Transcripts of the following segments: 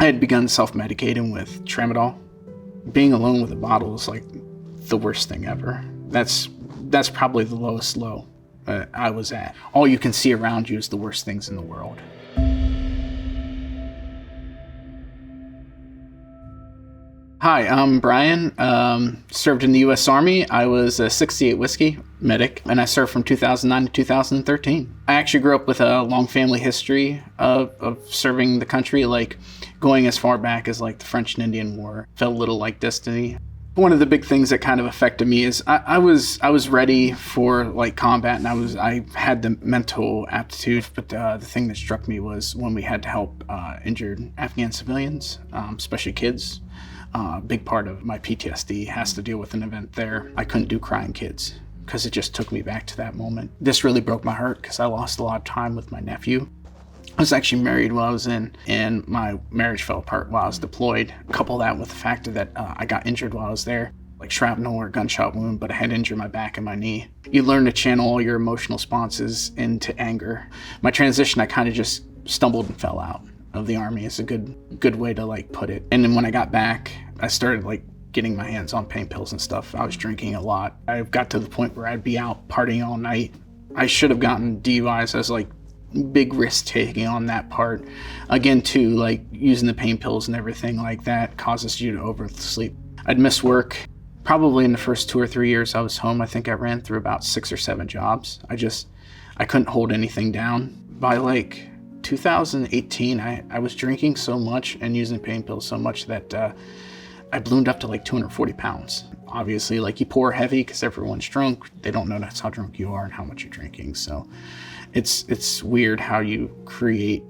I had begun self-medicating with tramadol. Being alone with a bottle is like the worst thing ever. That's probably the lowest low I was at. All you can see around you is the worst things in the world. Hi, I'm Brian. Served in the U.S. Army. I was a 68 Whiskey medic, and I served from 2009 to 2013. I actually grew up with a long family history of serving the country, like going as far back as like the French and Indian War. Felt a little like destiny. One of the big things that kind of affected me is I was ready for like combat, and I had the mental aptitude. But the thing that struck me was when we had to help injured Afghan civilians, especially kids. A big part of my PTSD has to deal with an event there. I couldn't do crying kids because it just took me back to that moment. This really broke my heart because I lost a lot of time with my nephew. I was actually married while I was in, and my marriage fell apart while I was deployed. Couple that with the fact that I got injured while I was there, like shrapnel or gunshot wound, but I had injured my back and my knee. You learn to channel all your emotional responses into anger. My transition, I kind of just stumbled and fell out of the Army is a good way to like put it. And then when I got back, I started like getting my hands on pain pills and stuff. I was drinking a lot. I got to the point where I'd be out partying all night. I should have gotten DUIs. I was like big risk taking on that part. Again, too, like using the pain pills and everything like that causes you to oversleep. I'd miss work. Probably in the first 2 or 3 years I was home, I think I ran through about 6 or 7 jobs. I couldn't hold anything down. By like 2018, I was drinking so much and using pain pills so much that I ballooned up to like 240 pounds. Obviously, like you pour heavy because everyone's drunk. They don't know that's how drunk you are and how much you're drinking. So it's weird how you create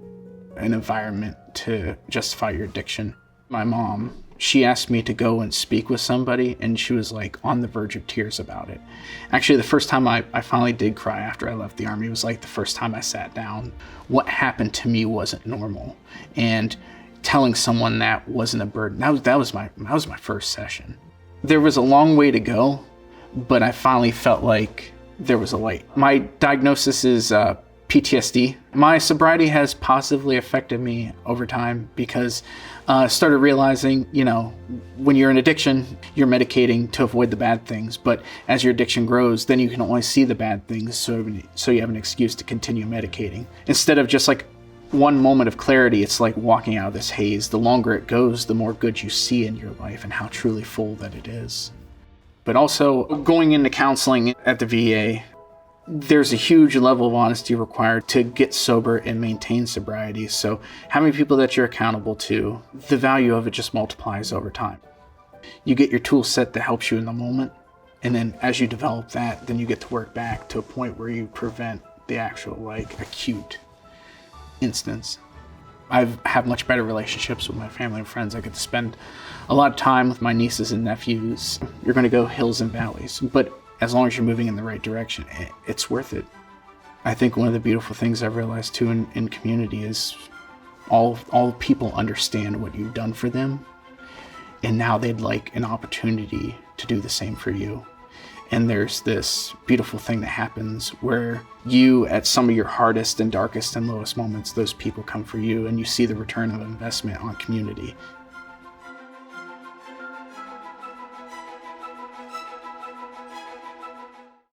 an environment to justify your addiction. My mom, she asked me to go and speak with somebody, and she was like on the verge of tears about it. Actually, the first time I finally did cry after I left the Army was like the first time I sat down. What happened to me wasn't normal, and telling someone that wasn't a burden. That was my first session. There was a long way to go, but I finally felt like there was a light. My diagnosis is PTSD. My sobriety has positively affected me over time because I started realizing, when you're in addiction, you're medicating to avoid the bad things. But as your addiction grows, then you can only see the bad things. So you have an excuse to continue medicating. Instead of just like one moment of clarity, it's like walking out of this haze. The longer it goes, the more good you see in your life and how truly full that it is. But also going into counseling at the VA, there's a huge level of honesty required to get sober and maintain sobriety. So having people that you're accountable to, the value of it just multiplies over time. You get your tool set that helps you in the moment. And then as you develop that, then you get to work back to a point where you prevent the actual like acute instance. I have much better relationships with my family and friends. I get to spend a lot of time with my nieces and nephews. You're going to go hills and valleys, but as long as you're moving in the right direction, it's worth it. I think one of the beautiful things I've realized too in community is all people understand what you've done for them, and now they'd like an opportunity to do the same for you. And there's this beautiful thing that happens where you, at some of your hardest and darkest and lowest moments, those people come for you, and you see the return of investment on community.